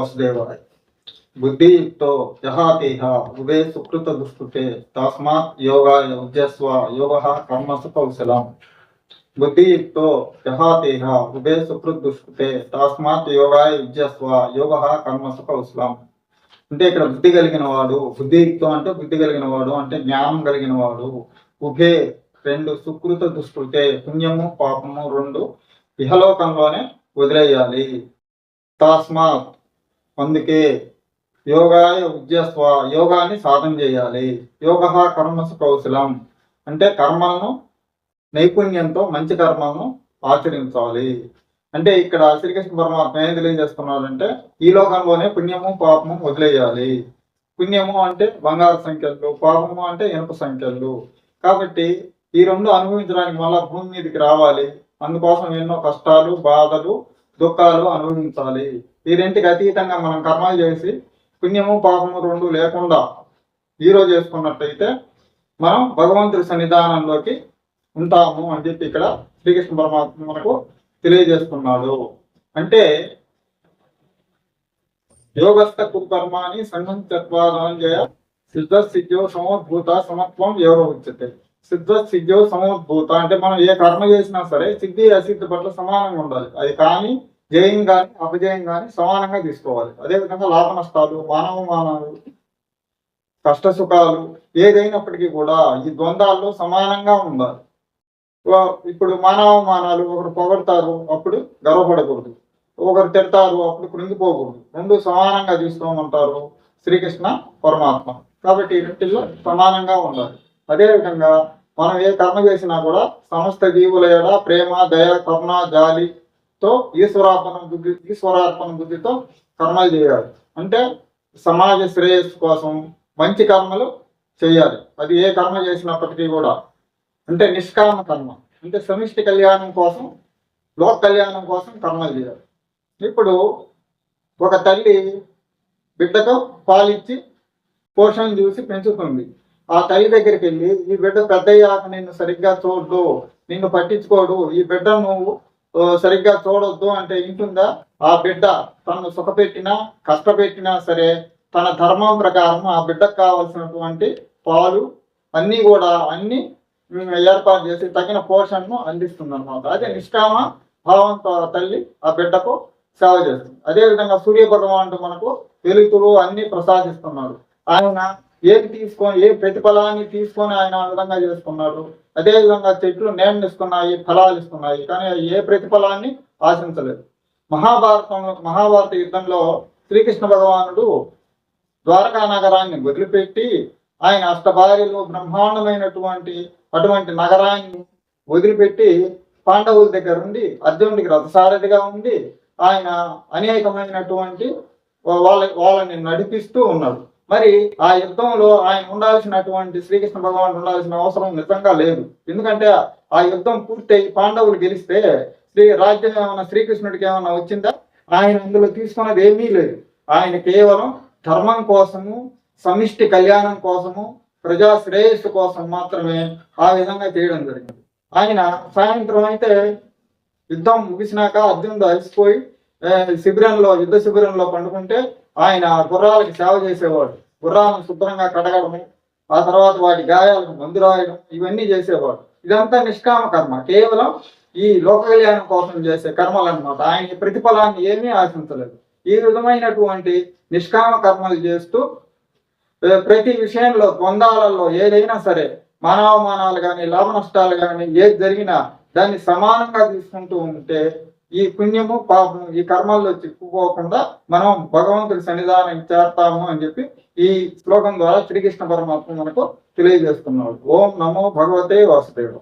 వాసుదేవాయ. బుద్ధియుక్తో యహాతేహ ఉభే సుకృత దుష్కృతే తస్మాత్ యోగాయ ఉజ్జస్వ యోగః కర్మసు కౌశలం. బుద్ధియుక్తో యహాతేహ ఉభే సుకృత దుష్కృతే తస్మాత్ యోగాయ ఉజ్జస్వ యోగః కర్మసు కౌశలం. అంటే ఇక్కడ బుద్ధి కలిగిన వాడు, బుద్ధియుక్తం అంటే బుద్ధి కలిగిన వాడు అంటే జ్ఞానం కలిగిన వాడు. ఉభే రెండు, సుకృత దుష్కృతే పుణ్యము పాపము రెండు ఇహలోకంలోనే వదిలేయాలి. తస్మాత్ అందుకే యోగాయ ఉజ్జస్వ యోగాన్ని సాధన చేయాలి. యోగ కర్మసు కౌశలం అంటే కర్మలను నైపుణ్యంతో మంచి కర్మలను ఆచరించాలి. అంటే ఇక్కడ శ్రీకృష్ణ పరమాత్మ ఏం తెలియజేస్తున్నారంటే ఈ లోకంలోనే పుణ్యము పాపము వదిలేయాలి. పుణ్యము అంటే బంగారు సంఖ్యలు, పాపము అంటే ఇనుప సంఖ్యలు. కాబట్టి ఈ రెండు అనుభవించడానికి మళ్ళా భూమి మీదకి రావాలి. అందుకోసం ఎన్నో కష్టాలు, బాధలు, దుఃఖాలు అనుభవించాలి. ఈ రెంటికి అతీతంగా మనం కర్మలు చేసి పుణ్యము పాపము రెండు లేకుండా హీరో చేసుకున్నట్టయితే మనం భగవంతుడి సన్నిధానంలోకి ఉంటాము అని చెప్పి ఇక్కడ శ్రీకృష్ణ పరమాత్మ మనకు తెలియజేస్తున్నాడు. అంటే యోగస్థ కుర్కర్మాని సంఘంత్వాధనంజయ సిద్ధ సిద్ధ్యో సమోద్భూత సమత్వం యోగ ఉచ్యతే. సిద్ధ సిద్ధ్యో సమోద్భూత అంటే మనం ఏ కర్మ చేసినా సరే సిద్ధి అసిద్ధి పట్ల సమానంగా ఉండాలి. అది కానీ జయం కానీ అపజయం కానీ సమానంగా తీసుకోవాలి. అదేవిధంగా లాభ నష్టాలు, మానవమానాలు, కష్ట సుఖాలు ఏదైనప్పటికీ కూడా ఈ ద్వంద్వాల్లో సమానంగా ఉండాలి. ఇప్పుడు మానవమానాలు, ఒకరు పొగడతారు అప్పుడు గర్వపడకూడదు, ఒకరు తిడతారు అప్పుడు కృంగిపోకూడదు. రెండు సమానంగా తీసుకోమంటారు శ్రీకృష్ణ పరమాత్మ. కాబట్టి ఈ రెంటిల్లో సమానంగా ఉండాలి. అదేవిధంగా మనం ఏ కర్మ చేసినా కూడా సమస్త జీవుల ఎడ ప్రేమ, దయ, కరుణ, జాలితో ఈశ్వరార్పణ బుద్ధితో కర్మలు చేయాలి. అంటే సమాజ శ్రేయస్సు కోసం మంచి కర్మలు చేయాలి. అది ఏ కర్మ చేసినప్పటికీ కూడా. అంటే నిష్కామ కర్మ అంటే సమిష్టి కళ్యాణం కోసం, లోక కళ్యాణం కోసం కర్మలు చేయాలి. ఇప్పుడు ఒక తల్లి బిడ్డకు పాలిచ్చి పోషణ చూసి పెంచుతుంది. ఆ తల్లి దగ్గరికి వెళ్ళి ఈ బిడ్డ పెద్దయ్యాక నిన్ను సరిగ్గా చూడదు, నిన్ను పట్టించుకోడు, ఈ బిడ్డ నువ్వు సరిగ్గా చూడొద్దు అంటే ఇంటుందా? ఆ బిడ్డ తను సుఖపెట్టినా కష్టపెట్టినా సరే తన ధర్మం ప్రకారం ఆ బిడ్డకు కావలసినటువంటి పాలు అన్నీ కూడా అన్ని ఏర్పాటు చేసి తగిన పోషణను అందిస్తుంది అన్నమాట. అదే నిష్కామ భావంతో తల్లి ఆ బిడ్డకు సేవ చేస్తుంది. అదేవిధంగా సూర్య భగవానుడు మనకు వెలుతురు అన్ని ప్రసాదిస్తున్నాడు. ఆయన ఏది తీసుకొని ఏ ప్రతిఫలాన్ని తీసుకొని ఆయన ఆ విధంగా చేసుకున్నాడు. అదేవిధంగా చెట్లు నేలనిస్తున్నాయి, ఫలాలు ఇస్తున్నాయి, కానీ ఏ ప్రతిఫలాన్ని ఆశించలేదు. మహాభారత యుద్ధంలో శ్రీకృష్ణ భగవానుడు ద్వారకా నగరాన్ని వదిలిపెట్టి ఆయన అష్టభార్యలు బ్రహ్మాండమైనటువంటి అటువంటి నగరాన్ని వదిలిపెట్టి పాండవుల దగ్గర ఉండి అర్జునుడికి రథసారథిగా ఉండి ఆయన అనేకమైనటువంటి వాళ్ళని నడిపిస్తూ ఉన్నాడు. మరి ఆ యుద్ధంలో ఆయన ఉండాల్సినటువంటి శ్రీకృష్ణ భగవానుడు ఉండాల్సిన అవసరం నిజంగా లేదు. ఎందుకంటే ఆ యుద్ధం పూర్తయి పాండవులు గెలిస్తే రాజ్యం ఏమన్నా శ్రీకృష్ణుడికి ఏమన్నా వచ్చిందా? ఆయన అందులో తీసుకున్నది ఏమీ లేదు. ఆయన కేవలం ధర్మం కోసము, సమిష్టి కళ్యాణం కోసము, ప్రజా శ్రేయస్సు కోసం మాత్రమే ఆ విధంగా చేయడం జరిగింది. ఆయన సాయంత్రం అయితే యుద్ధం ముగిసినాక అర్జునుడు అలసిపోయి యుద్ధ శిబిరంలో పండుకుంటే ఆయన గుర్రాలకు సేవ చేసేవాడు. గుర్రాలను శుభ్రంగా కడగడము, ఆ తర్వాత వాటి గాయాలకు మందు రాయడం, ఇవన్నీ చేసేవాడు. ఇదంతా నిష్కామ కర్మ, కేవలం ఈ లోక కళ్యాణం కోసం చేసే కర్మలు అన్నమాట. ఆయన ప్రతిఫలాన్ని ఏమీ ఆశించలేదు. ఈ విధమైనటువంటి నిష్కామ కర్మలు చేస్తూ ప్రతి విషయంలో ద్వంద్వాలలో ఏదైనా సరే మానవమానాలు కానీ లాభ నష్టాలు కానీ ఏది జరిగినా దాన్ని సమానంగా తీసుకుంటూ ఉంటే ఈ పుణ్యము పాపము ఈ కర్మల్లో చిక్కుపోకుండా మనం భగవంతుడి సన్నిధానం చేస్తాము అని చెప్పి ఈ శ్లోకం ద్వారా శ్రీకృష్ణ పరమాత్మ మనకు తెలియజేస్తున్నాడు. ఓం నమో భగవతే వాసుదేవ.